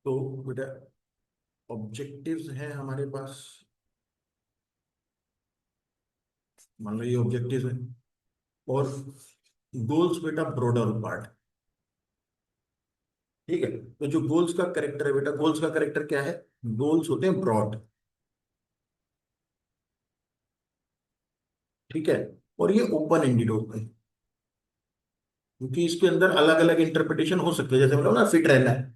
तो बेटा ऑब्जेक्टिव्स हैं हमारे पास। मान लो ये ऑब्जेक्टिव्स है और गोल्स बेटा ब्रॉडर पार्ट। ठीक है, तो जो गोल्स का करेक्टर है बेटा, गोल्स का करेक्टर क्या है? गोल्स होते हैं ब्रॉड। ठीक है, और ये ओपन एंडेड होते हैं क्योंकि इसके अंदर अलग अलग इंटरप्रिटेशन हो सकते हैं। जैसे मतलब ना फिट रहना है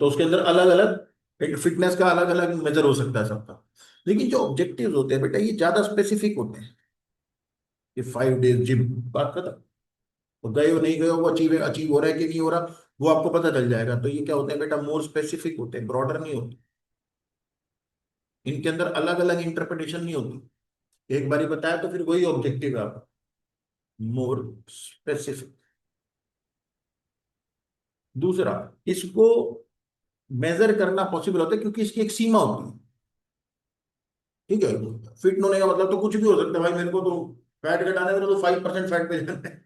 तो उसके अंदर अलग अलग फिटनेस का अलग अलग मेजर हो सकता है सबका। लेकिन जो ऑब्जेक्टिव्स होते हैं बेटा ये ज्यादा स्पेसिफिक होते हैं। ये 5 डेज जिम, बात खत्म। वो गए हो नहीं गए हो, वो अचीव अचीव हो रहा है कि नहीं हो रहा, वो आपको पता चल जाएगा। तो ये क्या होते हैं बेटा, मोर स्पेसिफिक होते हैं, ब्रॉडर नहीं होते। इनके अंदर अलग अलग इंटरप्रिटेशन नहीं होती। एक बारी बताया तो फिर वही ऑब्जेक्टिव है आपका, मोर स्पेसिफिक। दूसरा, इसको मेजर करना पॉसिबल होता है क्योंकि इसकी एक सीमा होती है। ठीक है, फिट होने का मतलब तो कुछ भी हो सकता है भाई। मेरे को तो फैट घटाना है, मेरे को तो 5% फैट पे जाना है।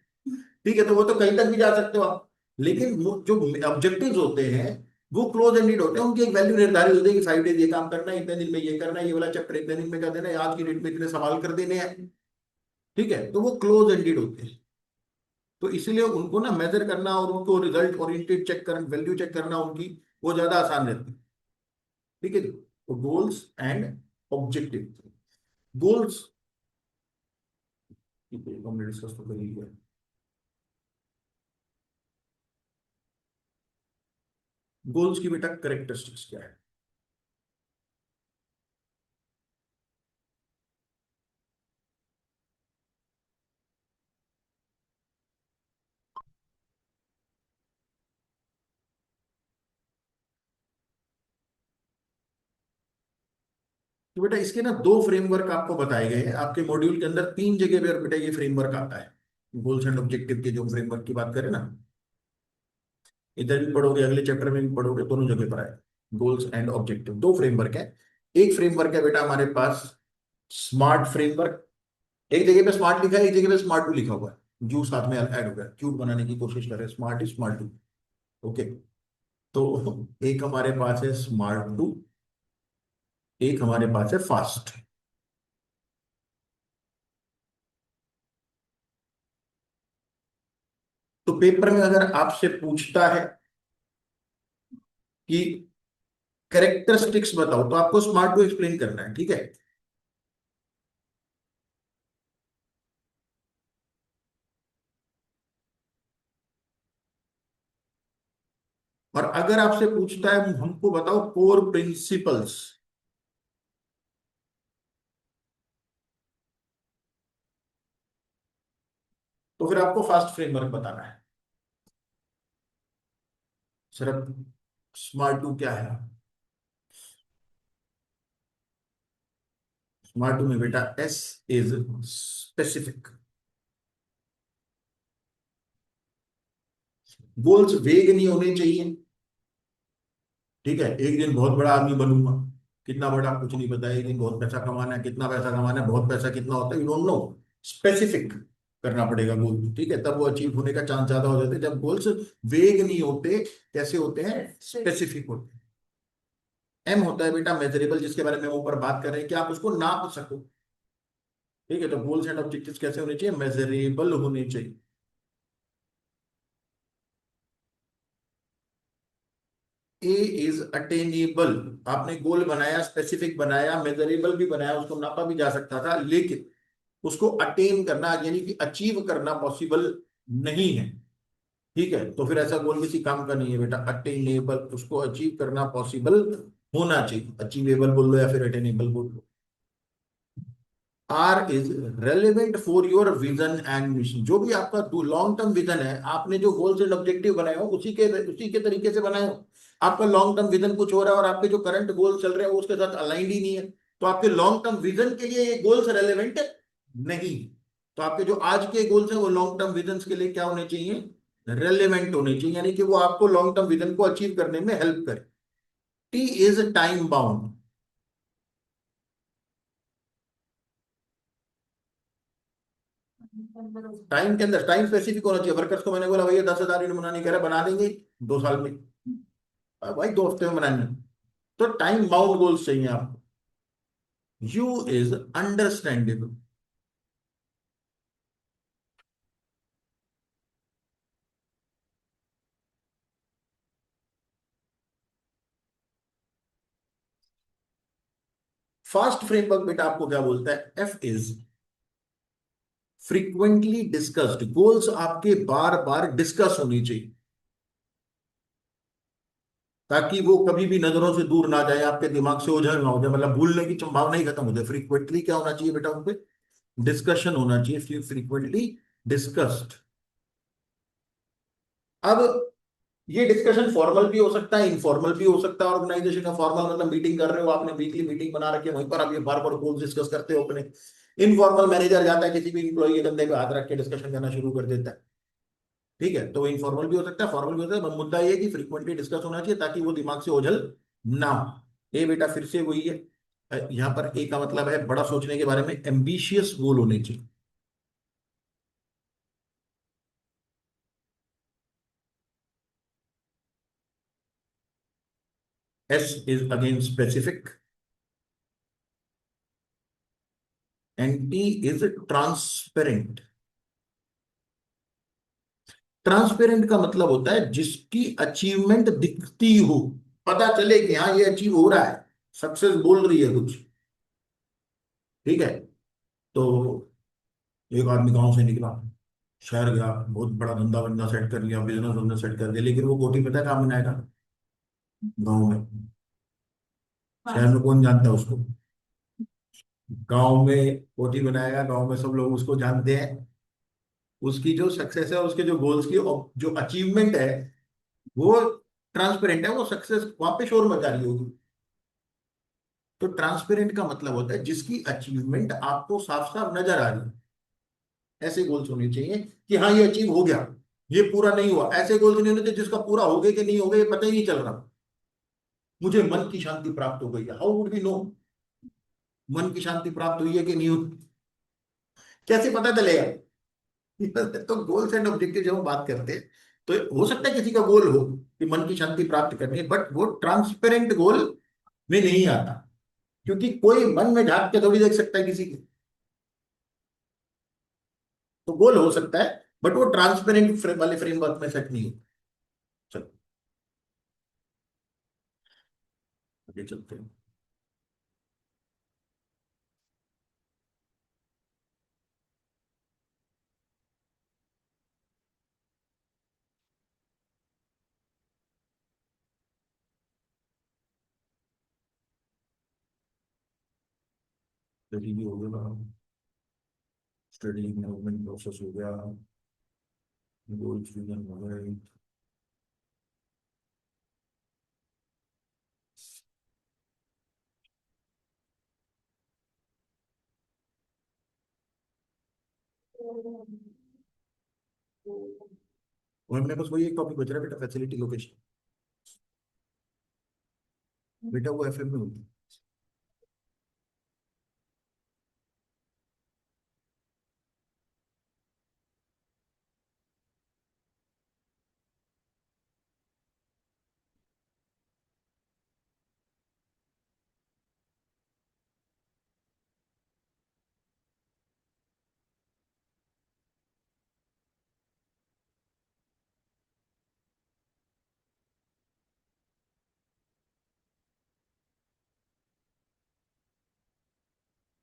ठीक है, तो वो तो कहीं तक भी जा सकते हो आप। लेकिन जो ऑब्जेक्टिव्स होते हैं वो क्लोज एंडेड होते हैं। उनकी एक वैल्यू निर्धारित होती है कि 5 डेज ये काम करना है, इतने दिन में ये करना है, ये वाला चैप्टर इतने दिन में कर देना है, आज की डेट में इतने सवाल कर देने हैं। ठीक है, तो वो क्लोज एंडेड होते हैं। तो इसीलिए उनको ना मेजर करना और उनको रिजल्ट ओरिएंटेड चेक करना, वैल्यू चेक करना उनकी, वो ज्यादा आसान रहती है। ठीक है जी, तो गोल्स एंड ऑब्जेक्टिव। गोल्स हमने डिस्कस तो कर ही लिया। गोल्स की बेटा करेक्टरिस्टिक्स क्या है? तो बेटा इसके ना दो फ्रेमवर्क आपको बताए गए हैं आपके मॉड्यूल के अंदर, 3 जगह पे। और बेटा ये फ्रेमवर्क आता है, गोल्स एंड ऑब्जेक्टिव के जो फ्रेमवर्क की बात करें ना, इधर भी पढ़ोगे अगले चैप्टर में भी पढ़ोगे, दोनों जगह पर आए। गोल्स एंड ऑब्जेक्टिव दो फ्रेमवर्क है। एक फ्रेमवर्क है बेटा हमारे पास स्मार्ट फ्रेमवर्क। एक जगह पे स्मार्ट लिखा है, एक जगह पे स्मार्ट टू लिखा हुआ है, जू साथ में ऐड हो गया, क्यूट बनाने की कोशिश कर रहे हैं, smart is smart too. Okay, तो एक हमारे पास है स्मार्ट टू, एक हमारे पास है फास्ट। तो पेपर में अगर आपसे पूछता है कि कैरेक्टरिस्टिक्स बताओ, तो आपको स्मार्ट टू एक्सप्लेन करना है। ठीक है, और अगर आपसे पूछता है हमको बताओ कोर प्रिंसिपल्स, तो फिर आपको फास्ट फ्रेमवर्क बताना है। सिर्फ स्मार्ट टू क्या है? स्मार्ट टू में बेटा एस इज स्पेसिफिक। गोल्स वेग नहीं होने चाहिए। ठीक है, एक दिन बहुत बड़ा आदमी बनूंगा, कितना बड़ा कुछ नहीं पता है। एक दिन बहुत पैसा कमाना है, कितना पैसा कमाना है, बहुत पैसा कितना होता है, यू डोंट नो। स्पेसिफिक करना पड़ेगा गोल। ठीक है, तब वो अचीव होने का चांस ज्यादा हो जाते हैं जब गोल्स वेग नहीं होते। कैसे होते हैं? स्पेसिफिक होते हैं। एम होता है बेटा मेजरेबल, जिसके बारे में हम ऊपर बात कर रहे हैं कि आप उसको नाप सको। ठीक है, तो गोल्स एंड ऑब्जेक्टिव्स कैसे होने चाहिए? मेजरेबल होने चाहिए। ए इज अटेनेबल। आपने गोल बनाया, स्पेसिफिक बनाया, मेजरेबल भी बनाया, उसको नापा भी जा सकता था, लेकिन उसको अटेन करना यानी कि अचीव करना पॉसिबल नहीं है। ठीक है, तो फिर ऐसा गोल किसी काम का नहीं है बेटा। अटेनेबल, उसको अचीव करना पॉसिबल होना चाहिए। अचीवेबल बोल लो या फिर अटेनेबल बोल लो। R is relevant for your vision and mission. जो भी आपका लॉन्ग टर्म विजन है, आपने जो गोल्स एंड ऑब्जेक्टिव बनाए हो उसी के तरीके से बनाए हो। आपका लॉन्ग टर्म विजन कुछ हो रहा है और आपके जो करंट गोल चल रहे हैं वो उसके साथ अलाइंड ही नहीं है, तो आपके लॉन्ग टर्म विजन के लिए ये गोल्स रेलिवेंट नहीं। तो आपके जो आज के गोल्स हैं वो लॉन्ग टर्म विजन के लिए क्या होने चाहिए? रेलिवेंट होने चाहिए, यानी कि वो आपको लॉन्ग टर्म विजन को अचीव करने में हेल्प करे। T is time bound. Time के अंदर टाइम स्पेसिफिक होना चाहिए। वर्कर्स को मैंने बोला भैया 10,000 यूनिट बनाने कह रहा है, बना देंगे 2 साल में। भाई 2 हफ्ते में बनानी, तो टाइम बाउंड गोल्स चाहिए आपको। You is understandable. Fast framework बेटा आपको क्या बोलता है? F is frequently discussed goals, आपके बार बार डिस्कस होनी चाहिए, ताकि वो कभी भी नजरों से दूर ना जाए, आपके दिमाग से ओझल ना हो जाए, मतलब भूलने की संभावना ही खत्म हो जाए। फ्रीक्वेंटली क्या होना चाहिए बेटा? उन पे डिस्कशन होना चाहिए, फ्रीक्वेंटली डिस्कस्ड। अब ये डिस्कशन फॉर्मल भी हो सकता है, इनफॉर्मल भी हो सकता है। ऑर्गेनाइजेशन का फॉर्मल मतलब मीटिंग कर रहे हो, आपने वीकली मीटिंग बना रखी है, वहीं पर आप ये बार बार गोल्स डिस्कस करते हो अपने। इनफॉर्मल मैनेजर जाता है किसी भी इंप्लॉई के कंधे पे हाथ रख के डिस्कशन करना शुरू कर देता है। ठीक है, तो इनफॉर्मल भी हो सकता है, फॉर्मल भी हो सकता है, मुद्दा ये है कि फ्रीक्वेंटली डिस्कस होना चाहिए ताकि वो दिमाग से ओझल ना हो। ये बेटा फिर से वही है। यहाँ पर ए का मतलब है बड़ा सोचने के बारे में, एम्बिशियस गोल होने चाहिए। S is again specific, and T is transparent. Transparent का मतलब होता है जिसकी अचीवमेंट दिखती हो, पता चले कि हाँ ये अचीव हो रहा है, सक्सेस बोल रही है कुछ। ठीक है, तो एक आदमी गांव से निकला, शहर गया, बहुत बड़ा धंधा बंदा सेट कर लिया, बिजनेस उन्होंने सेट कर दिया, लेकिन वो कोठी पता है कहाँ बनाएगा? गाँव में। शहर में कौन जानता है उसको? गाँव में कोठी बनाएगा, गाँव में सब लोग उसको जानते हैं। उसकी जो सक्सेस है, उसके जो गोल्स की जो अचीवमेंट है, वो ट्रांसपेरेंट है, वो सक्सेस वहां पे शोर मचा रही होगी। तो ट्रांसपेरेंट का मतलब होता है जिसकी अचीवमेंट आपको साफ साफ नजर आ रही है। ऐसे गोल्स होने चाहिए कि हाँ ये अचीव हो गया, ये पूरा नहीं हुआ। ऐसे गोल्स नहीं होने चाहिए जिसका पूरा हो गया कि नहीं हो गया ये पता ही नहीं चल रहा। मुझे मन की शांति प्राप्त हो गई है, हाउ वुड वी नो मन की शांति प्राप्त हुई है कि नहीं हुई? कैसे पता चलेगा? तो गोल्स एंड ऑब्जेक्टिव जब हम बात करते हैं, तो हो सकता है किसी का गोल हो कि मन की शांति प्राप्त करनी है, बट वो ट्रांसपेरेंट गोल में नहीं आता, क्योंकि कोई मन में झांक के थोड़ी देख सकता है किसी के। तो गोल हो सकता है, बट वो ट्रांसपेरेंट वाले फ्रेमवर्क में सेट नहीं होता। चलो आगे चलते हैं। स्टडी भी हो गया, स्टडी मैनेजमेंट प्रोसेस हो गया, गोल फ्रीजन हो गए। और हमने बस वही एक टॉपिक बच रहा है बेटा, फैसिलिटी लोकेशन। बेटा वो एफएम में होती है।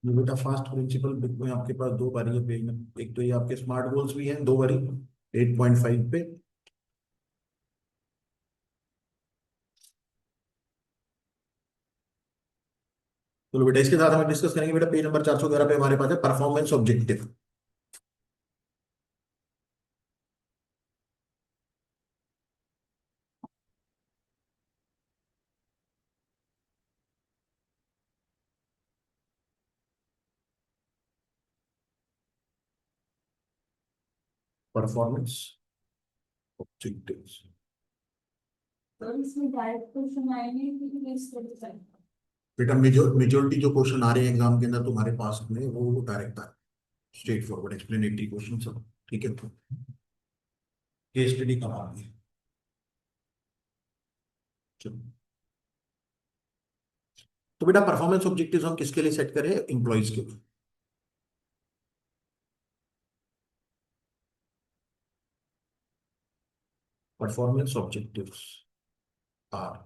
ये बेटा फास्ट प्रिंसिपल बुक में आपके पास 2 बारी है पेज में। एक तो ये आपके स्मार्ट गोल्स भी हैं 2 बारी, 8.5 पे। चलो बेटा इसके साथ हम डिस्कस करेंगे बेटा, पेज नंबर 411 पे हमारे पास है परफॉर्मेंस ऑब्जेक्टिव। Performance objectives. तो इसमें डायरेक्ट क्वेश्चन आएंगे कि केस स्टडी टाइप? बेटा मेजोरिटी जो क्वेश्चन आ रहे हैं एग्जाम के अंदर तुम्हारे पास में, वो डायरेक्ट आ रहे हैं, स्ट्रेट फॉरवर्ड एक्सप्लेनेटरी क्वेश्चन सब। ठीक है, तो केस स्टडी कब आ गई? चलो, तो बेटा परफॉर्मेंस ऑब्जेक्टिव्स हम किसके लिए सेट करें? एम्प्लॉइज के लिए। Performance objectives are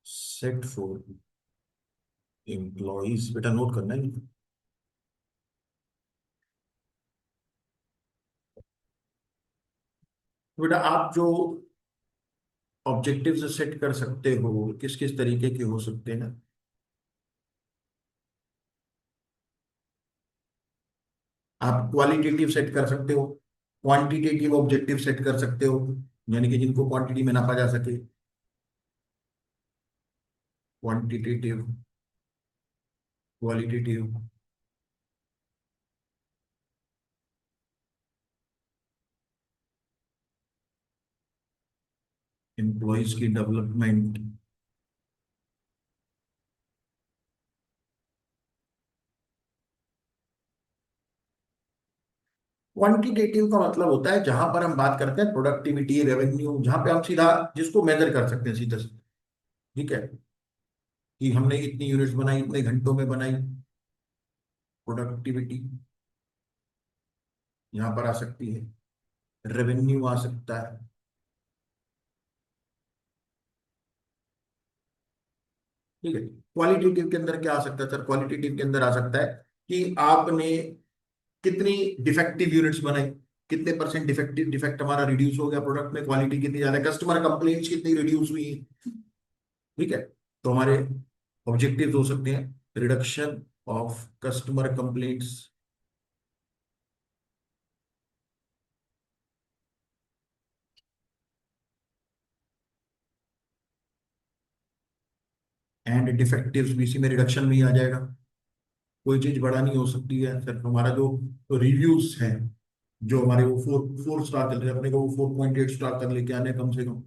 set for employees. बेटा नोट करना है। बेटा आप जो ऑब्जेक्टिव्स सेट कर सकते हो किस किस तरीके के हो सकते हैं? आप क्वालिटेटिव सेट कर सकते हो, क्वांटिटेटिव ऑब्जेक्टिव सेट कर सकते हो, यानी कि जिनको क्वांटिटी में नापा जा सके, क्वांटिटेटिव, क्वालिटेटिव। एम्प्लॉयज की डेवलपमेंट, क्वांटिटेटिव का मतलब होता है जहां पर हम बात करते हैं प्रोडक्टिविटी, रेवेन्यू, जहां पे हम सीधा जिसको मेजर कर सकते हैं सीधा सीधा। ठीक है, कि हमने इतनी यूनिट्स बनाई, इतने घंटों में बनाई, प्रोडक्टिविटी यहाँ पर आ सकती है, रेवेन्यू आ सकता है। ठीक है, क्वालिटेटिव के अंदर क्या आ सकता है सर? क्वालिटेटिव के अंदर आ सकता है कि आपने कितनी डिफेक्टिव यूनिट्स बनाई, कितने परसेंट डिफेक्टिव डिफेक्ट हमारा रिड्यूस हो गया प्रोडक्ट में, क्वालिटी कितनी ज्यादा, कस्टमर कंप्लेंट्स कितनी रिड्यूस हुई है। ठीक है, तो हमारे ऑब्जेक्टिव्स हो सकते हैं reduction of customer complaints and डिफेक्टिव्स भी इसी में रिडक्शन में ही आ जाएगा। कोई चीज बड़ा नहीं हो सकती है सिर्फ हमारा जो रिव्यूज हैं, जो हमारे वो 4 स्टार चल रहे हैं, अपने को वो 4.8 स्टार तक लेके आने हैं कम से कम।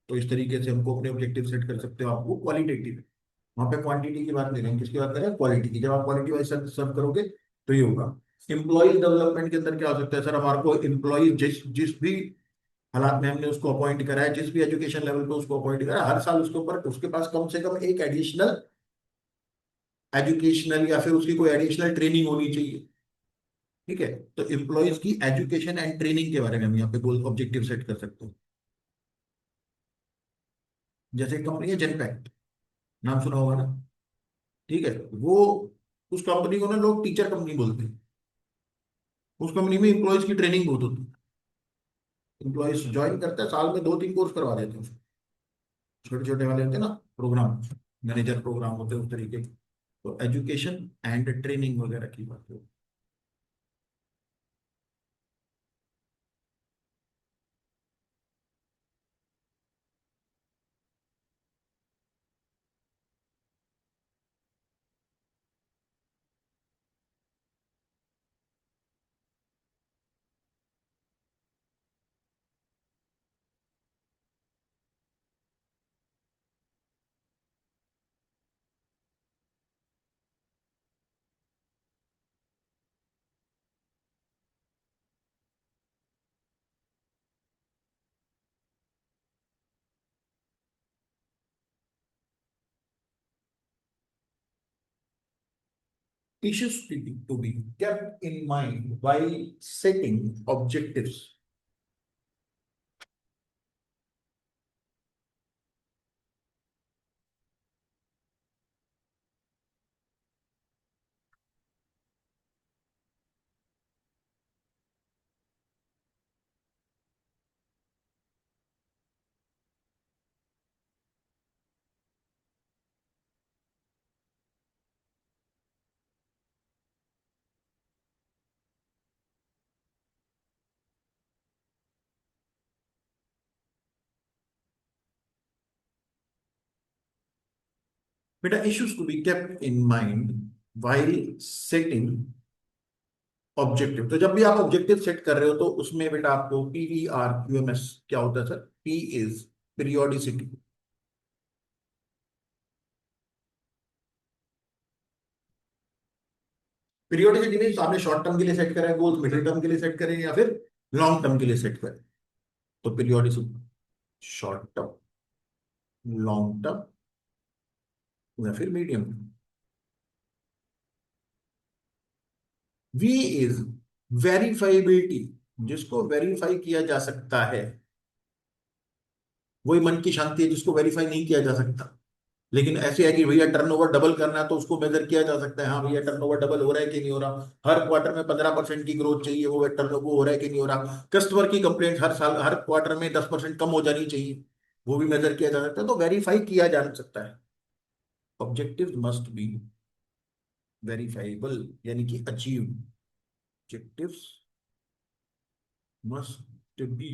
तो इस तरीके से हमको अपने ऑब्जेक्टिव सेट कर सकते हो आप, वो क्वालिटेटिव है। वहां पे क्वांटिटी की बात नहीं रहे, किसकी बात करें? क्वालिटी की। जब आप क्वालिटी वाइज सर्व करोगे तो ये होगा। एम्प्लॉय डेवलपमेंट के अंदर क्या हो सकता है सर? हमारे को एम्प्लॉय जिस जिस भी हालात में हमने उसको अपॉइंट करा है, जिस भी एजुकेशन लेवल पे उसको अपॉइंट करा है, हर साल उसके ऊपर उसके पास कम से कम एक एडिशनल एजुकेशनल या फिर उसकी कोई एडिशनल ट्रेनिंग होनी चाहिए। ठीक है, तो एम्प्लॉयज की एजुकेशन एंड ट्रेनिंग के बारे में हम यहाँ पे गोल ऑब्जेक्टिव सेट कर सकते हैं। जैसे कंपनी है जेनपैक्ट, नाम सुना होगा ना? ठीक है, वो उस कंपनी को ना लोग टीचर कंपनी बोलते हैं। उस कंपनी में एम्प्लॉयज की ट्रेनिंग बहुत होती है। एम्प्लॉयज ज्वाइन करते हैं, साल में 2-3 कोर्स करवा देते हैं। छोटे छोटे वाले होते हैं ना प्रोग्राम, मैनेजर प्रोग्राम होते हैं उस तरीके के। तो एजुकेशन एंड ट्रेनिंग वगैरह की बात हो। Issues to be kept in mind while setting objectives. Beta, issues to be kept in mind while setting objective. तो जब भी आप ऑब्जेक्टिव सेट कर रहे हो तो उसमें बेटा आपको PERQMS क्या होता है sir? P is periodicity. Periodicity means आपने शॉर्ट टर्म के लिए सेट करें गोल्स, मिडिल टर्म के लिए सेट करें या फिर लॉन्ग टर्म के लिए सेट करें। तो periodicity short term, long term या फिर medium term. V is verifiability, जिसको वेरीफाई किया जा सकता है। वही मन की शांति है जिसको वेरीफाई नहीं किया जा सकता। लेकिन ऐसे है कि भैया टर्नओवर डबल करना है तो उसको मेजर किया जा सकता है, हाँ भैया टर्नओवर डबल हो रहा है कि नहीं हो रहा, हर क्वार्टर में 15% की ग्रोथ चाहिए, वो टर्नओवर हो रहा है कि नहीं हो रहा, कस्टमर की कंप्लेंट हर साल हर क्वार्टर में 10% कम हो जानी चाहिए, वो भी मेजर किया जा सकता है, तो वेरीफाई किया जा सकता है। ऑब्जेक्टिव मस्ट बी वेरीफाइबल, यानी कि achieve. Objectives must be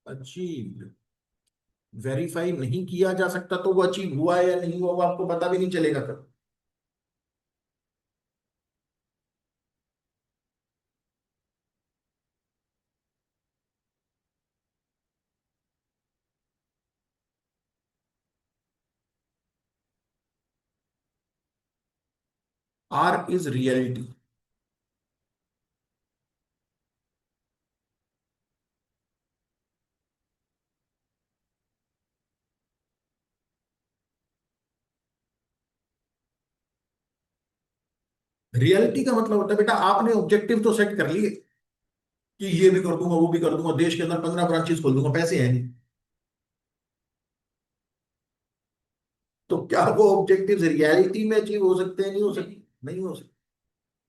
achieved. Verify नहीं किया जा सकता तो वो अचीव हुआ है या नहीं हुआ वो आपको पता भी नहीं चलेगा कब। Are is reality. रियलिटी का मतलब होता है बेटा आपने ऑब्जेक्टिव तो सेट कर लिए कि ये भी कर दूंगा वो भी कर दूंगा, देश के अंदर 15 ब्रांचेस खोल दूंगा, पैसे हैं नहीं, तो क्या वो ऑब्जेक्टिव रियलिटी में अचीव हो सकते हैं? नहीं हो सकते, नहीं हो सकते।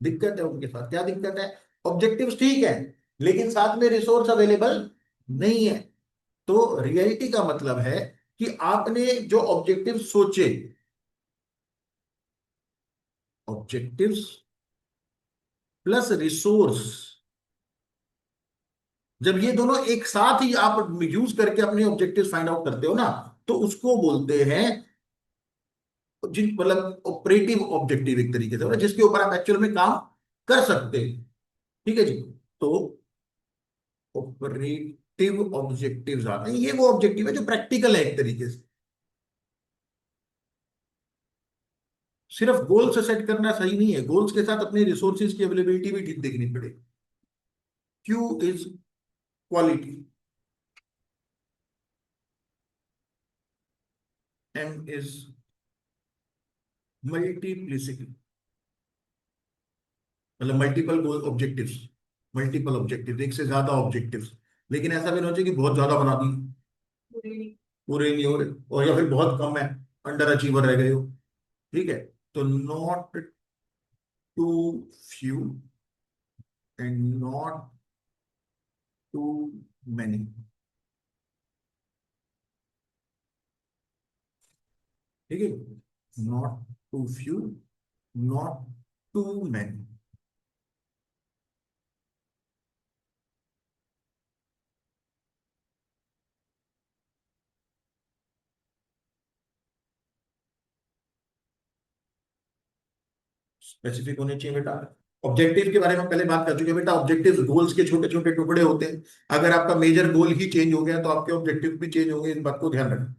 दिक्कत है उनके साथ, क्या दिक्कत है? ऑब्जेक्टिव्स ठीक है लेकिन साथ में रिसोर्स अवेलेबल नहीं है। तो रियलिटी का मतलब है कि आपने जो ऑब्जेक्टिव सोचे, ऑब्जेक्टिव्स प्लस रिसोर्स, जब ये दोनों एक साथ ही आप यूज करके अपने ऑब्जेक्टिव फाइंड आउट करते हो ना, तो उसको बोलते हैं जिन मतलब ऑपरेटिव ऑब्जेक्टिव, एक तरीके से मतलब जिसके ऊपर आप एक्चुअल में काम कर सकते हैं। ठीक है जी। तो ऑपरेटिव ऑब्जेक्टिव्स आते हैं, ये वो ऑब्जेक्टिव है जो प्रैक्टिकल है एक तरीके से। सिर्फ गोल से सेट करना सही नहीं है, गोल्स के साथ अपनी रिसोर्सेज की अवेलेबिलिटी भी ठीक देखनी पड़ेगी। Q is quality, M is multiplicity, मतलब multiple goal objectives, multiple objective, एक से ज्यादा ऑब्जेक्टिव्स। लेकिन ऐसा भी नहीं हो चाहिए कि बहुत ज्यादा बना दी, पूरे नहीं हो रहे, और या फिर बहुत कम है, अंडर अचीवर रह गए हो। ठीक है। तो not too few and not too many. ठीक है। Not too few, not too many. Specific होने चाहिए बेटा। ऑब्जेक्टिव के बारे में पहले बात कर चुके हैं बेटा, ऑब्जेक्टिव गोल्स के छोटे छोटे टुकड़े होते हैं। अगर आपका मेजर गोल ही चेंज हो गया तो आपके ऑब्जेक्टिव भी चेंज होंगे, इस बात को ध्यान रखना।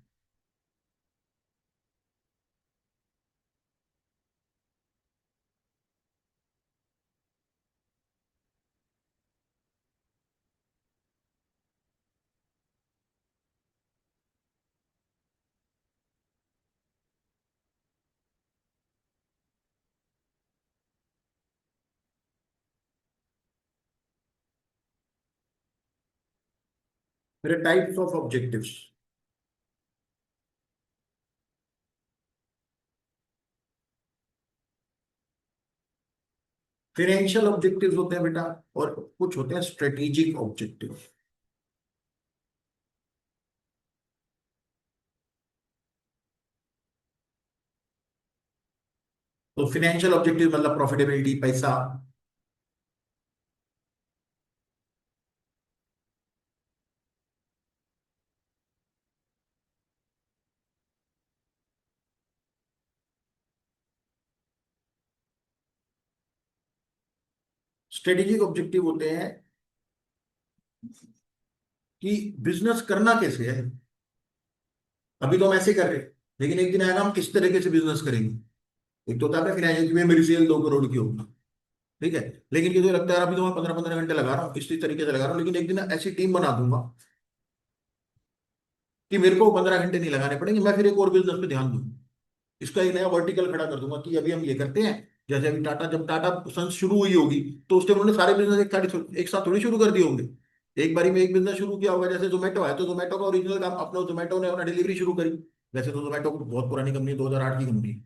फिर types of objectives. Financial objectives होते हैं बेटा, और कुछ होते हैं स्ट्रेटेजिक ऑब्जेक्टिव। तो फाइनेंशियल ऑब्जेक्टिव मतलब प्रॉफिटेबिलिटी, पैसा। स्ट्रेटेजिक ऑब्जेक्टिव होते हैं कि बिजनेस करना कैसे है। अभी तो हम ऐसे कर रहे हैं, लेकिन एक दिन आएगा हम किस तरीके से बिजनेस करेंगे। एक तो होता है फाइनेंशियल में मेरी सेल 2 करोड़ की होगी, ठीक है, लेकिन मुझे लगता है अभी तो मैं 15-15 घंटे लगा रहा हूँ, इसी तरीके से लगा रहा हूँ, लेकिन एक दिन ऐसी टीम बना दूंगा कि मेरे को 15 घंटे नहीं लगाने पड़ेंगे, मैं फिर एक और बिजनेस पे ध्यान दूँ। इसका एक नया वर्टिकल खड़ा कर दूंगा कि अभी हम ये करते हैं। जैसे अभी टाटा, जब टाटा सन्स शुरू हुई होगी, तो उस टाइम उन्होंने सारे बिजनेस एक साथ थोड़ी शुरू कर दिए होंगे। एक बारी में एक बिजनेस शुरू किया होगा, जैसे जोमेटो है, तो जोमेटो का ओरिजिनल काम अपना, जोमेटो ने अपना डिलीवरी शुरू करी। वैसे तो जोमेटो बहुत पुरानी कंपनी, 2008 की कंपनी,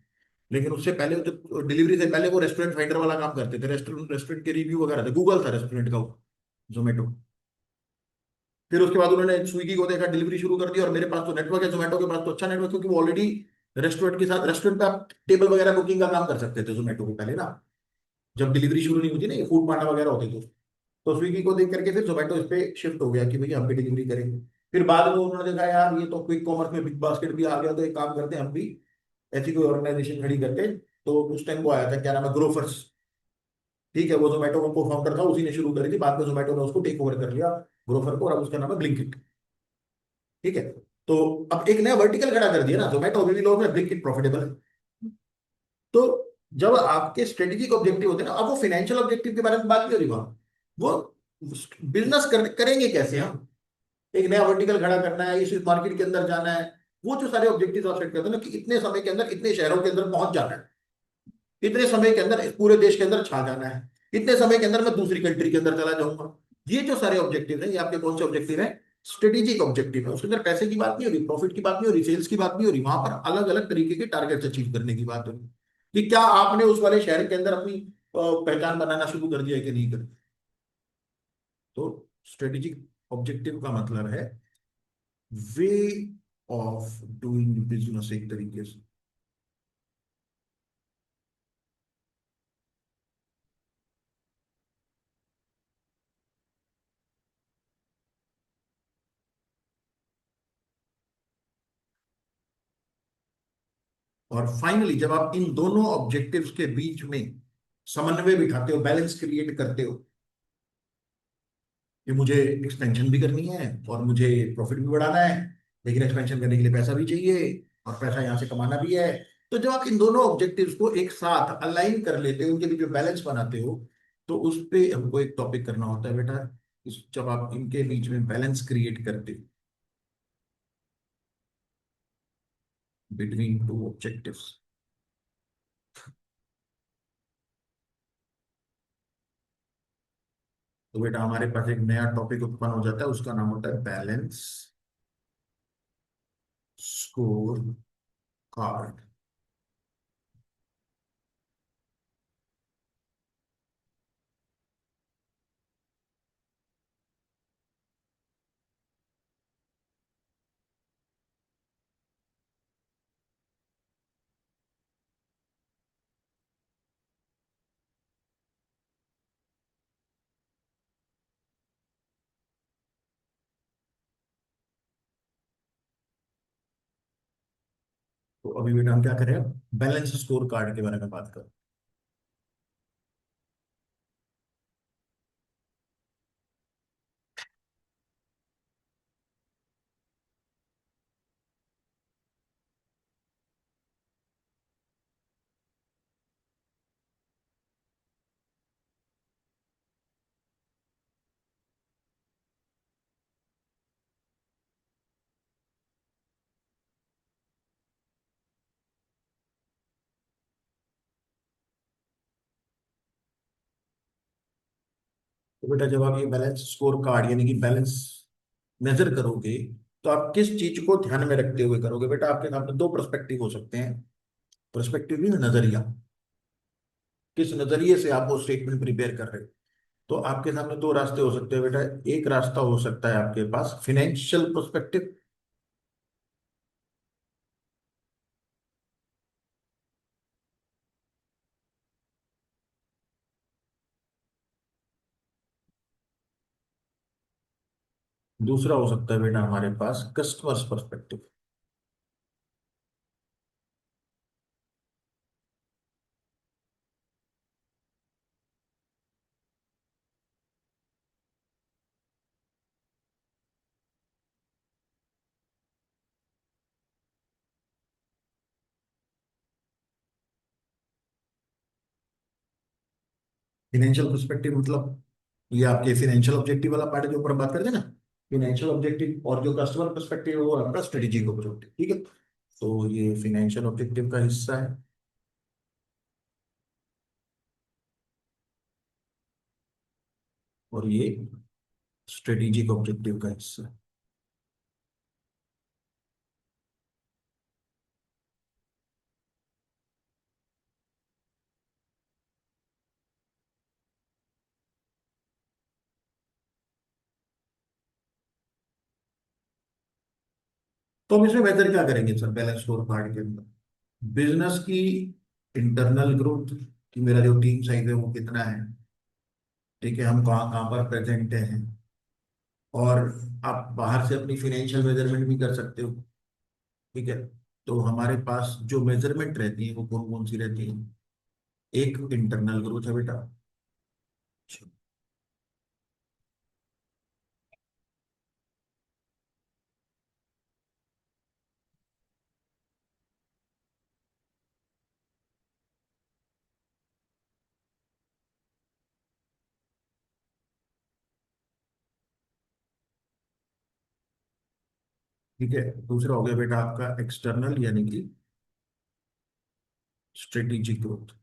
लेकिन उससे पहले जो डिलीवरी से पहले वो रेस्टोरेंट फाइंडर वाला काम करते थे, रेस्टोरेंट रेस्टोरेंट के रिव्यू वगैरह थे, गूगल था रेस्टोरेंट का वो, जोमेटो। फिर उसके बाद उन्होंने स्विगी को देखा, डिलीवरी शुरू कर दी, और मेरे पास तो नेटवर्क है, जोमेटो के पास तो अच्छा नेटवर्क, क्योंकि वो ऑलरेडी रेस्टोरेंट के साथ, रेस्टोरेंट पे आप टेबल वगैरह बुकिंग का काम कर सकते थे जोमेटो को पहले ना, जब डिलीवरी शुरू नहीं होती ना, ये फूड पांडा वगैरह होते थे। तो स्विगी को देख करके फिर जोमेटो इस पे शिफ्ट हो गया कि भैया हम भी डिलीवरी करेंगे। फिर बाद में उन्होंने देखा यार ये तो क्विक कॉमर्स में बिग बास्केट भी आ गया, तो एक काम करते हैं हम भी ऐसी कोई ऑर्गेनाइजेशन खड़ी करते हैं। तो उस टाइम वो आया था, क्या नाम है, ग्रोफर्स। ठीक है, वो जोमेटो का को फाउंडर था, उसी ने शुरू करी थी, बाद में जोमेटो ने उसको टेक ओवर कर लिया, ग्रोफर को, और अब उसका नाम है ब्लिंकिट। ठीक है। तो अब एक नया वर्टिकल खड़ा कर दिया ना, जोमेटो अभी भी लोग में, ब्लिंकिट प्रॉफिटेबल है। तो जब आपके स्ट्रेटेजिक ऑब्जेक्टिव होते हैं ना, अब वो फाइनेंशियल ऑब्जेक्टिव के बारे में बात नहीं हो रही वहां, वो बिजनेस करेंगे कैसे हम, एक नया वर्टिकल खड़ा करना है, इस मार्केट के अंदर जाना है। वो जो सारे ऑब्जेक्टिव आप सेट करते हैं ना, कि इतने समय के अंदर इतने शहरों के अंदर पहुंच जाना है, इतने समय के अंदर इस पूरे देश के अंदर छा जाना है, इतने समय के अंदर मैं दूसरी कंट्री के अंदर चला जाऊंगा। ये जो सारे ऑब्जेक्टिव हैं, ये आपके कौन से ऑब्जेक्टिव हैं, स्ट्रेटेजिक ऑब्जेक्टिव है। उसके अंदर पैसे की बात नहीं हो रही, प्रॉफिट की बात नहीं हो रही, सेल्स की बात नहीं हो रही, वहां पर अलग अलग तरीके के टारगेट्स अचीव करने की बात हो रही, कि क्या आपने उस वाले शहर के अंदर अपनी पहचान बनाना शुरू कर दिया है कि नहीं कर। तो स्ट्रेटेजिक ऑब्जेक्टिव का मतलब है वे ऑफ डूइंग बिजनेस एक तरीके से। और फाइनली जब आप इन दोनों ऑब्जेक्टिव्स के बीच में समन्वय बिठाते हो, बैलेंस क्रिएट करते हो, कि मुझे एक्सपेंशन भी करनी है और मुझे प्रॉफिट भी बढ़ाना है, लेकिन एक्सपेंशन करने के लिए पैसा भी चाहिए, और पैसा यहाँ से कमाना भी है। तो जब आप इन दोनों ऑब्जेक्टिव्स को एक साथ अलाइन कर लेते हो, उनके बीच में बैलेंस बनाते हो, तो उस पे हमको एक टॉपिक करना होता है बेटा। जब आप इनके बीच में बैलेंस क्रिएट करते हो, बिटवीन टू ऑब्जेक्टिव्स, तो बेटा हमारे पास एक नया टॉपिक उत्पन्न हो जाता है, उसका नाम होता है बैलेंस स्कोर कार्ड। तो अभी बेटा हम क्या करें, बैलेंस स्कोर कार्ड के बारे में बात करें। तो बेटा जब आप ये बैलेंस स्कोर कार्ड यानी कि बैलेंस मेजर करोगे, तो आप किस चीज को ध्यान में रखते हुए करोगे बेटा, आपके सामने दो पर्सपेक्टिव हो सकते हैं। पर्सपेक्टिव भी नजरिया, किस नजरिए से आप वो स्टेटमेंट प्रिपेयर कर रहे हो। तो आपके सामने दो रास्ते हो सकते हैं बेटा। एक रास्ता हो सकता है आपके पास फिनेंशियल पर्सपेक्टिव, दूसरा हो सकता है बेटा हमारे पास कस्टमर्स पर्सपेक्टिव। फाइनेंशियल पर्सपेक्टिव मतलब ये आपके फाइनेंशियल ऑब्जेक्टिव वाला पार्ट है जो ऊपर हम बात करते हैं ना, फिनेंशियल ऑब्जेक्टिव, और जो कस्टमर पर्सपेक्टिव है वो आपका स्ट्रेटेजिक ऑब्जेक्टिव, ठीक है। तो ये फिनेंशियल ऑब्जेक्टिव का हिस्सा है, और ये स्ट्रेटेजिक ऑब्जेक्टिव का हिस्सा है। तो हम इसमें मेजर क्या करेंगे सर, बैलेंस स्कोर कार्ड के अंदर? बिजनेस की इंटरनल ग्रोथ, कि मेरा जो टीम साइज है वो कितना है, ठीक है, हम कहाँ कहाँ पर प्रेजेंट हैं। और आप बाहर से अपनी फिनेंशियल मेजरमेंट भी कर सकते हो, ठीक है। तो हमारे पास जो मेजरमेंट रहती है वो कौन कौन सी रहती है? एक इंटरनल ग्रोथ है बेटा। ठीक है, दूसरा हो गया बेटा आपका एक्सटर्नल, यानी कि स्ट्रेटेजिक ग्रोथ।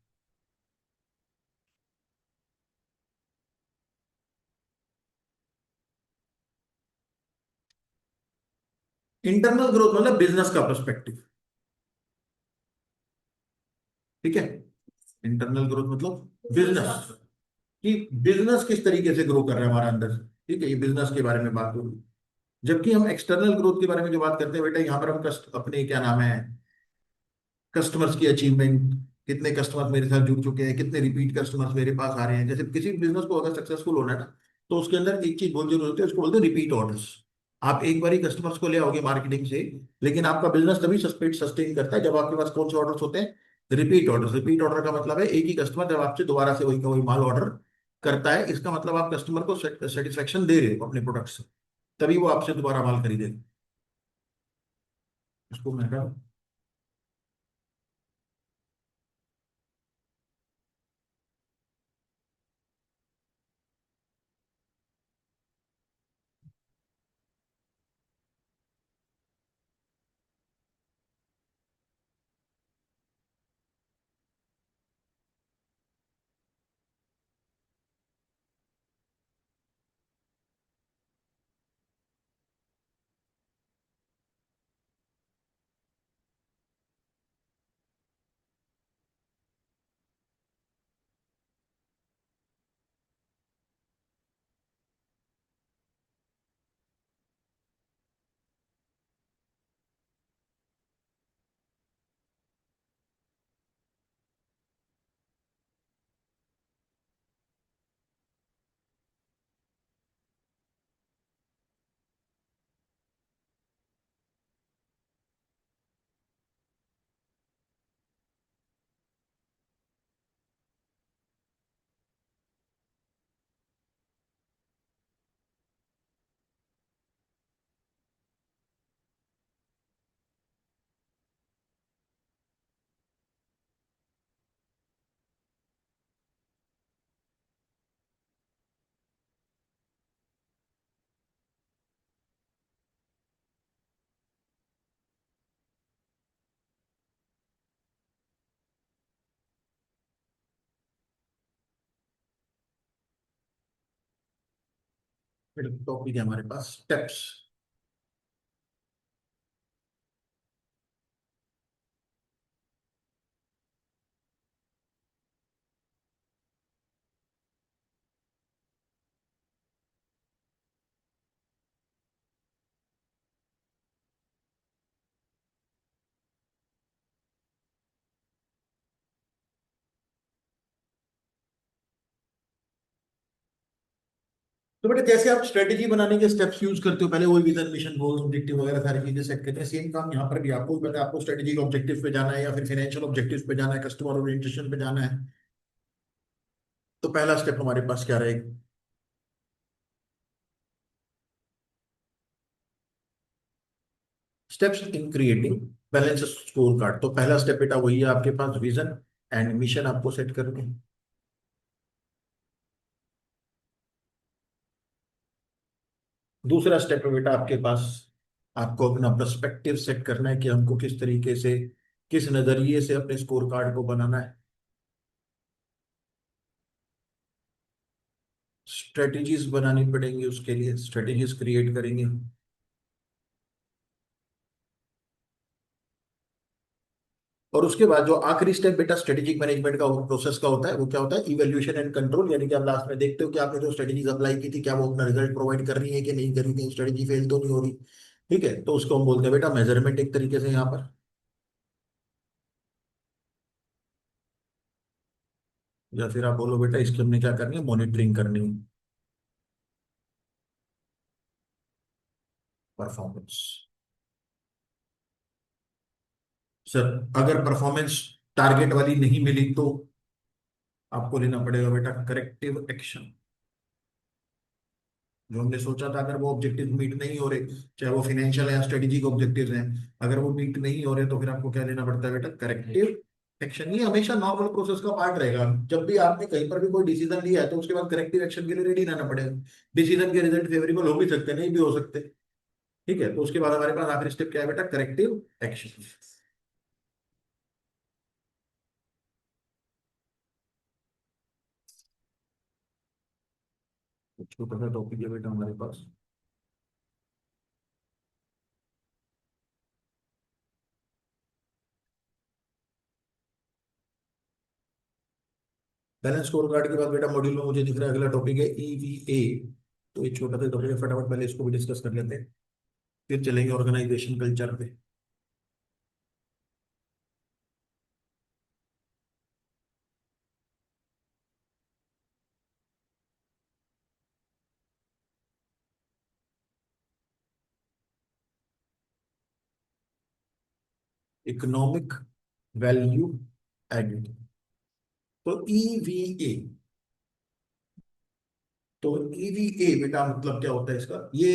इंटरनल ग्रोथ मतलब बिजनेस का पर्सपेक्टिव, ठीक है। इंटरनल ग्रोथ मतलब बिजनेस, कि बिजनेस किस तरीके से ग्रो कर रहा है हमारा अंदर से, ठीक है, ये बिजनेस के बारे में बात हो रही। जबकि हम एक्सटर्नल ग्रोथ के बारे में जो बात करते हैं बेटा, यहाँ पर हम अपने क्या नाम है, कस्टमर्स की अचीवमेंट, कितने कस्टमर्स मेरे साथ जुड़ चुके हैं, कितने रिपीट कस्टमर्स मेरे पास आ रहे हैं। जैसे किसी बिजनेस को अगर सक्सेसफुल होना है ना, तो उसके अंदर एक चीज बहुत जरूरी होती है, उसको बोलते हैं रिपीट ऑर्डर्स। आप एक बार ही कस्टमर्स को ले आओगे मार्केटिंग से, लेकिन आपका बिजनेस तभी सस्टेन करता है जब आपके पास कौन से ऑर्डर्स होते हैं, रिपीट ऑर्डर्स। रिपीट ऑर्डर का मतलब है एक ही कस्टमर जब आपसे दोबारा से वही का वही माल ऑर्डर करता है, इसका मतलब आप कस्टमर को सेटिस्फेक्शन दे रहे हो अपने प्रोडक्ट से, तभी वो आपसे दोबारा माल खरीदेगा। इसको मैं कहा, टॉपिक है हमारे पास स्टेप्स। तो बेटा जैसे आप स्ट्रेटेजी बनाने के स्टेप्स यूज करते हो, पहले वही विजन मिशन गोल्स ऑब्जेक्टिव वगैरह सारी चीजें सेट करते हैं, सेम काम यहाँ पर भी आपको पता है, आपको स्ट्रेटेजिक ऑब्जेक्टिव पे जाना है या फिर फाइनेंशियल ऑब्जेक्टिव पे जाना है, कस्टमर ओरिएंटेशन पे जाना है। तो पहला स्टेप हमारे पास क्या रहेगा? Steps in creating balance score card. तो पहला स्टेप बेटा वही है, आपके पास विजन एंड मिशन आपको सेट करके, दूसरा स्टेप है बेटा आपके पास, आपको अपना पर्सपेक्टिव सेट करना है कि हमको किस तरीके से, किस नजरिए से अपने स्कोर कार्ड को बनाना है। स्ट्रेटेजीज बनानी पड़ेंगी, उसके लिए स्ट्रेटेजीज क्रिएट करेंगे। और उसके बाद जो आखिरी स्टेप बेटा स्ट्रेटेजिक मैनेजमेंट का प्रोसेस का होता है, वो क्या होता है, इवैल्यूएशन एंड कंट्रोल। यानी कि आप लास्ट में देखते हो कि आपने जो स्ट्रेटेजीज अप्लाई की थी, क्या वो अपना रिजल्ट प्रोवाइड कर रही है कि नहीं कर रही, कहीं स्ट्रेटेजी फेल तो नहीं हो रही। ठीक है, तो उसको हम बोलते हैं बेटा मेजरमेंट, एक तरीके से यहाँ पर। या फिर आप बोलो बेटा इसकी हमने क्या करनी है, मॉनिटरिंग करनी है, परफॉर्मेंस। सर अगर परफॉर्मेंस टारगेट वाली नहीं मिली तो आपको लेना पड़ेगा बेटा करेक्टिव एक्शन। जो हमने सोचा था, अगर वो ऑब्जेक्टिव मीट नहीं हो रहे, चाहे वो फाइनेंशियल या स्ट्रेटेजिक ऑब्जेक्टिव्स हैं, अगर वो मीट नहीं हो रहे तो फिर आपको क्या लेना पड़ता है बेटा, करेक्टिव एक्शन। ये हमेशा नॉर्मल प्रोसेस का पार्ट रहेगा। जब भी आपने कहीं पर भी कोई डिसीजन लिया है तो उसके बाद करेक्टिव एक्शन के लिए रेडी रहना पड़ेगा। डिसीजन के रिजल्ट फेवरेबल हो भी सकते हैं, नहीं भी हो सकते। ठीक है, तो उसके बाद हमारे पास आखिरी स्टेप क्या है बेटा, करेक्टिव एक्शन। छोटा सा टॉपिक है बेटा हमारे पास। बैलेंस स्कोर कार्ड के बाद बेटा मॉड्यूल में मुझे दिख रहा है अगला टॉपिक है ईवीए। तो एक छोटा सा टॉपिक है, फटाफट पहले इसको भी डिस्कस कर लेते हैं, फिर चलेंगे ऑर्गेनाइजेशन कल्चर पे। इकोनॉमिक वैल्यू एडेड, तो ईवीए। तो ईवीए बेटा मतलब क्या होता है इसका, ये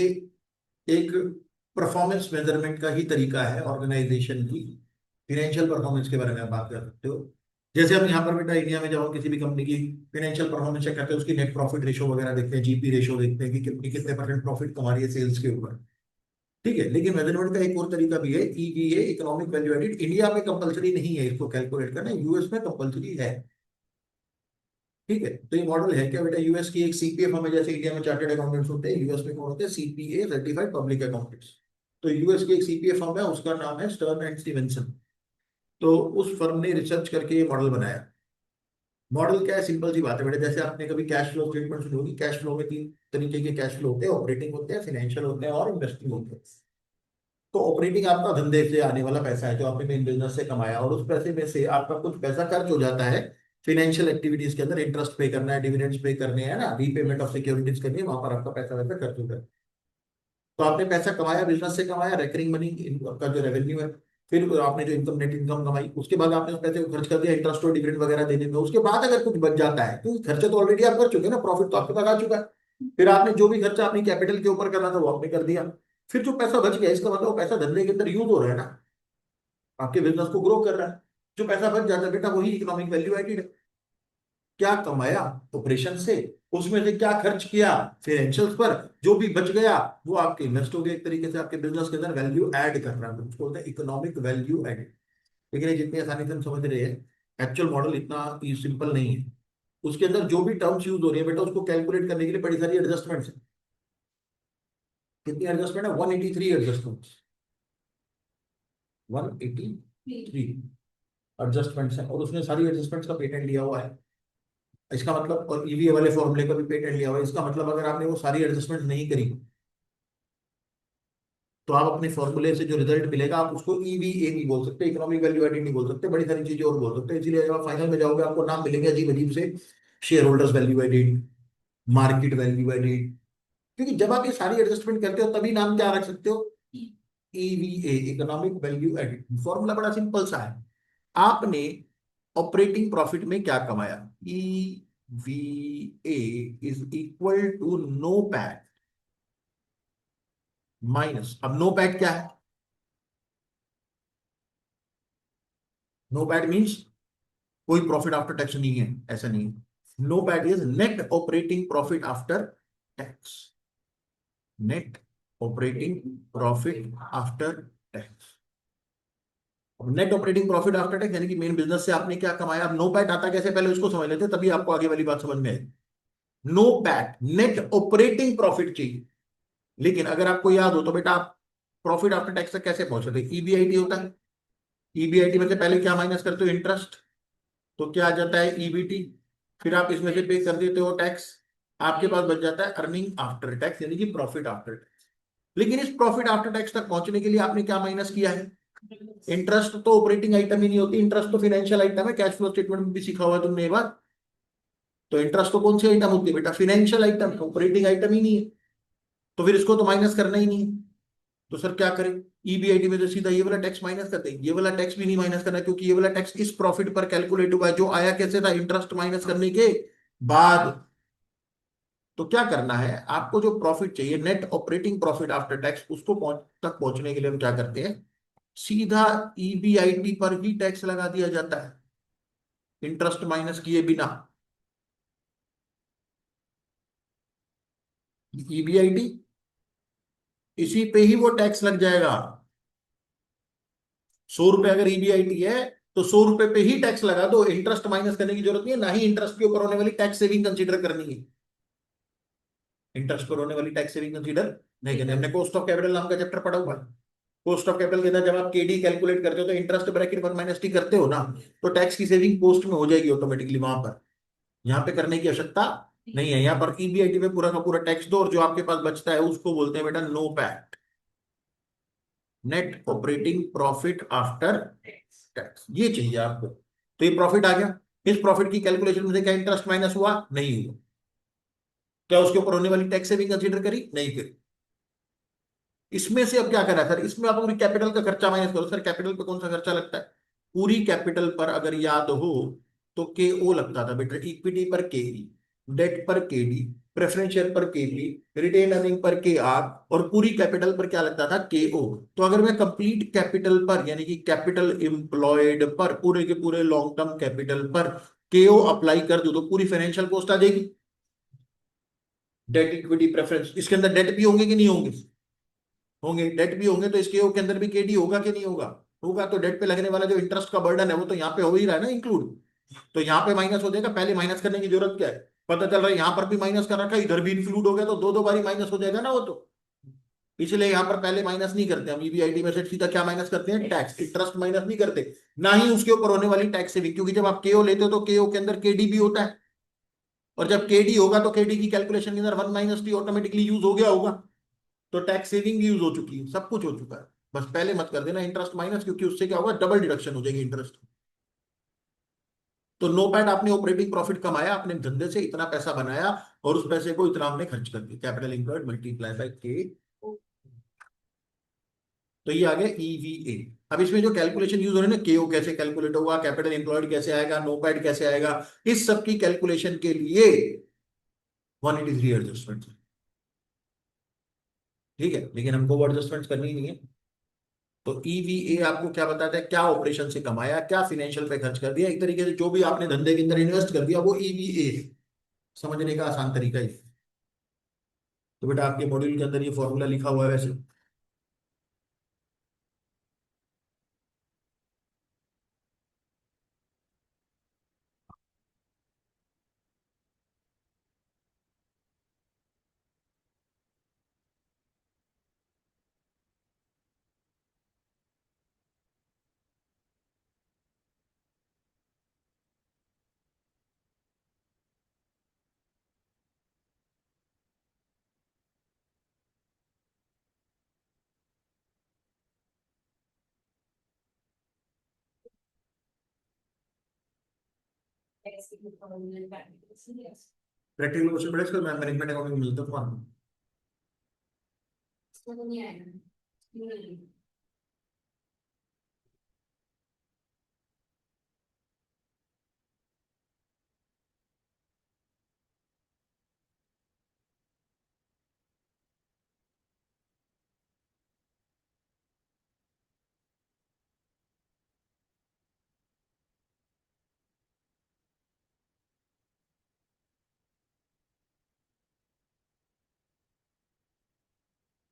एक परफॉर्मेंस मेजरमेंट का ही तरीका है ऑर्गेनाइजेशन की। फाइनेंशियल परफॉर्मेंस के बारे में आप बात कर सकते हो। जैसे हम यहाँ पर बेटा इंडिया में जब हम किसी भी कंपनी की फाइनेंशियल परफॉर्मेंस चेक करते हैं, उसकी नेट प्रॉफिट रेशो वगैरह देखते हैं, जीपी रेशो देखते हैं कि कितनी कितने परसेंट प्रॉफिट कमा रही है सेल्स के ऊपर। ठीक है, लेकिन मेजरमेंट का एक और तरीका भी है, EVA, economic value added. India में कंपलसरी नहीं है इसको कैलकुलेट करना, यूएस में कंपलसरी है। ठीक है, तो ये मॉडल है क्या बेटा, यूएस की एक सीपीए फर्म है, जैसे इंडिया में चार्टर्ड अकाउंटेंट्स होते हैं, यूएस में कौन होते हैं, सीपीए, सर्टिफाइड पब्लिक अकाउंटेंट्स। तो यूएस की एक सीपीए फर्म है, उसका नाम है स्टर्न एंड स्टीवेंसन। तो उस फर्म ने रिसर्च करके ये मॉडल बनाया। मॉडल क्या है, सिंपल सी बात है बेटा, जैसे आपने कभी कैश फ्लो स्टेटमेंट सुनी होगी। कैश फ्लो में तीन तरीके के कैश फ्लो होते हैं, ऑपरेटिंग होते हैं, फाइनेंशियल होते हैं और इन्वेस्टिंग होते हैं। तो ऑपरेटिंग आपका धंधे से आने वाला पैसा है, जो आपने मेन बिजनेस से कमाया, और उस पैसे में से आपका कुछ पैसा खर्च हो जाता है फाइनेंशियल एक्टिविटीज के अंदर। इंटरेस्ट पे करना है, डिविडेंड्स पे करने हैं ना, रीपेमेंट ऑफ सिक्योरिटीज करनी है, वहां पर आपका पैसा वैसा खर्च होता है। तो आपने पैसा कमाया, बिजनेस से कमाया, रेकरिंग मनी का जो रेवेन्यू है। फिर आपने जो इनकम, नेट इनकम कमाई, उसके बाद आपने उस पैसे को खर्च कर दिया इंटरेस्ट और डिविडेंड वगैरह देने में। उसके बाद अगर कुछ बच जाता है, क्योंकि खर्चे तो ऑलरेडी आप कर चुके हैं ना, प्रॉफिट तो आपके पास आ चुका है। फिर आपने जो भी खर्चा अपनी कैपिटल के ऊपर करना था वो आपने कर दिया। फिर जो पैसा बच गया, इसका मतलब वो पैसा धंधे के अंदर यूज हो रहा है ना, आपके बिजनेस को ग्रो कर रहा है। जो पैसा बच जाता है बेटा, वही इकोनॉमिक वैल्यू एडेड है। क्या कमाया ऑपरेशन से, उसमें से क्या खर्च किया फाइनेंशियल्स पर, जो भी बच गया वो आपके इन्वेस्ट हो गया, एक तरीके से आपके बिजनेस के अंदर वैल्यू ऐड कर रहा है, उसको बोलते हैं इकोनॉमिक वैल्यू एडेड। लेकिन ये जितनी आसानी से हम समझ रहे हैं, एक्चुअल मॉडल इतना सिंपल नहीं है। उसके अंदर जो भी टर्म्स यूज हो रही है बेटा, उसको कैलकुलेट करने के लिए बड़ी सारी एडजस्टमेंट्स है। कितनी एडजस्टमेंट है, 183 एडजस्टमेंट्स। 183 एडजस्टमेंट्स है, और उसने सारी एडजस्टमेंट्स का पेटेंट लिया हुआ है। इसका मतलब, और ईवीए वाले फॉर्मूले का भी पेटेंट लिया हुआ है। इसका मतलब अगर आपने वो सारी एडजस्टमेंट नहीं करी, तो आप अपने फॉर्मूले से जो रिजल्ट मिलेगा, आप उसको ईवीए नहीं बोल सकते, इकोनॉमिक वैल्यू एडेड नहीं बोल सकते, बड़ी सारी चीजें और बोल सकते हैं। इसलिए जब आप फाइनल में जाओगे, आपको नाम मिलेंगे अजीब अजीब से, shareholders value added, market value added. क्योंकि जब आप ये सारी एडजस्टमेंट करते हो, तभी नाम क्या रख सकते हो, EVA, economic value added. Formula बड़ा सिंपल सा है। आपने ऑपरेटिंग प्रॉफिट में क्या कमाया, EVA is equal to NOPAT minus, अब नो पैट क्या है, नो पैट मींस कोई प्रॉफिट आफ्टर टैक्स नहीं है, ऐसा नहीं है। NOPAT is net operating profit after tax. Net operating profit after tax. Net operating profit after tax यानी कि मेन बिजनेस से आपने क्या कमाया। अब नो पैट आता कैसे, पहले उसको समझ लेते, तभी आपको आगे वाली बात समझ में आएगी। NOPAT net operating profit चाहिए, लेकिन अगर आपको याद हो तो बेटा आप प्रॉफिट आफ्टर टैक्स तक कैसे पहुंचे थे। ईबीआईटी होता है, ईबीआईटी में से पहले क्या माइनस करते हो, इंटरेस्ट, तो क्या आ जाता है ईबीटी, फिर आप इसमें से पे कर देते हो टैक्स, आपके पास बच जाता है अर्निंग आफ्टर टैक्स यानी कि प्रॉफिट आफ्टर टैक्स। लेकिन इस प्रॉफिट आफ्टर टैक्स तक पहुंचने के लिए आपने क्या माइनस किया है, इंटरेस्ट तो ऑपरेटिंग आइटम ही नहीं होती, इंटरेस्ट तो फाइनेंशियल आइटम है, कैश फ्लो स्टेटमेंट में भी सीखा हुआ है तुमने ये बात। तो इंटरेस्ट तो कौन सी आइटम होती है बेटा, फाइनेंशियल आइटम, ऑपरेटिंग आइटम ही नहीं है, तो फिर इसको तो माइनस करना ही नहीं है। तो सर क्या करें, ईबीआईटी में तो सीधा ये वाला टैक्स माइनस करते हैं, ये वाला टैक्स भी नहीं माइनस करना क्योंकि ये वाला टैक्स इस प्रॉफिट पर कैलकुलेट हुआ है जो आया कैसे था, इंटरेस्ट माइनस करने के बाद। तो क्या करना है आपको, जो प्रॉफिट चाहिए net operating profit after tax, उसको तक पहुंचने के लिए हम क्या करते हैं, सीधा ईबीआईटी पर ही टैक्स लगा दिया जाता है, इंटरेस्ट माइनस किए बिना। ईबीआईटी, इसी पे ही वो टैक्स लग जाएगा। 100 रुपए अगर ईबीआईटी है तो 100 रुपए पे ही टैक्स लगा दो, इंटरेस्ट माइनस करने की जरूरत नहीं है, ना ही इंटरेस्ट के ऊपर होने वाली टैक्स सेविंग कंसीडर करनी है। इंटरेस्ट पर होने वाली टैक्स सेविंग कंसीडर नहीं करनी। हमने कॉस्ट ऑफ कैपिटल नाम का चैप्टर पढ़ा हुआ है। कॉस्ट ऑफ कैपिटल के अंदर जब आप केडी कैलकुलेट करते हो तो इंटरेस्ट ब्रैकेट 1 - टी करते हो ना, तो टैक्स की सेविंग पोस्ट में हो जाएगी ऑटोमेटिकली वहां पर, यहाँ पे करने की आवश्यकता नहीं है। यहाँ पर ईबीआईटी में पूरा का पूरा टैक्स दो और जो आपके पास बचता है उसको बोलते हैं बेटा NOPAT, net operating profit after tax, ये चाहिए आपको। तो ये प्रॉफिट आ गया, इस प्रॉफिट की कैलकुलेशन में से क्या इंटरेस्ट माइनस हुआ, नहीं हुआ। क्या उसके ऊपर होने वाली टैक्स सेविंग कंसीडर करी, नहीं करी। इसमें से अब क्या करना है सर, इसमें आप पूरी कैपिटल का खर्चा माइनस करो। सर कैपिटल पे कौन सा खर्चा लगता है, पूरी कैपिटल पर अगर याद हो तो के ओ लगता था बेटा, इक्विटी पर के ई, डेट पर के डी, प्रेफरेंस शेयर पर के पी, रिटेन अर्निंग पर के आर, और पूरी कैपिटल पर क्या लगता था, के ओ। तो अगर मैं कंप्लीट कैपिटल पर यानी कि कैपिटल एम्प्लॉयड पर, पूरे के पूरे लॉन्ग टर्म कैपिटल पर के ओ अप्लाई कर दूं तो पूरी फाइनेंशियल कॉस्ट आ जाएगी। डेट इक्विटी प्रेफरेंस, इसके अंदर डेट भी होंगे कि नहीं होंगे, होंगे। डेट भी होंगे तो इसके के अंदर भी केडी होगा कि नहीं होगा, होगा। तो डेट पे लगने वाला जो इंटरेस्ट का बर्डन है वो तो यहाँ पे हो ही रहा है ना इंक्लूड, तो यहाँ पे माइनस हो जाएगा। पहले माइनस करने की जरूरत क्या है, पता चल रहा है यहाँ पर भी माइनस कर रखा है, इधर भी इंक्लूड हो गया, तो दो दो बारी माइनस हो जाएगा ना वो तो। इसलिए यहाँ पर पहले माइनस नहीं करते हम, ईबीआईटी में से सीधा क्या माइनस करते हैं, टैक्स, इंटरेस्ट माइनस नहीं करते, ना ही उसके ऊपर होने वाली टैक्स सेविंग, क्योंकि जब आप केओ लेते हो तो केओ के अंदर केडी भी होता है, और जब केडी होगा तो केडी की कैलकुलेशन के अंदर 1 - टी ऑटोमेटिकली यूज हो गया होगा, तो टैक्स सेविंग भी यूज हो चुकी है, सब कुछ हो चुका है। बस पहले मत कर देना इंटरेस्ट माइनस, क्योंकि उससे क्या होगा, डबल डिडक्शन हो जाएगी इंटरेस्ट। तो नो पैट आपने ऑपरेटिंग प्रॉफिट कमाया, अपने धंधे से इतना पैसा बनाया और उस पैसे को इतना हमने खर्च कर दिया, कैपिटल इंप्लॉयड मल्टीप्लाई बाय के। तो ये आ गया ईवीए। अब इसमें जो कैलकुलेशन यूज हो रही है ना, केओ कैसे कैलकुलेट होगा, कैपिटल इंप्लॉयड कैसे आएगा, नो पैट कैसे आएगा, इस सब की कैलकुलेशन के लिए 183 एडजस्टमेंट, ठीक है, लेकिन हमको वो एडजस्टमेंट करनी ही नहीं है। तो ईवीए आपको क्या बताता है, क्या ऑपरेशन से कमाया, क्या फाइनेंशियल पे खर्च कर दिया, एक तरीके से जो भी आपने धंधे के अंदर इन्वेस्ट कर दिया वो ईवीए है। समझने का आसान तरीका ही। तो बेटा आपके मॉड्यूल के अंदर ये फॉर्मूला लिखा हुआ है वैसे। प्रैक्टिकल क्वेश्चन बड़े इसको मैं मैनेजमेंट अकाउंटिंग में मिलता हूँ।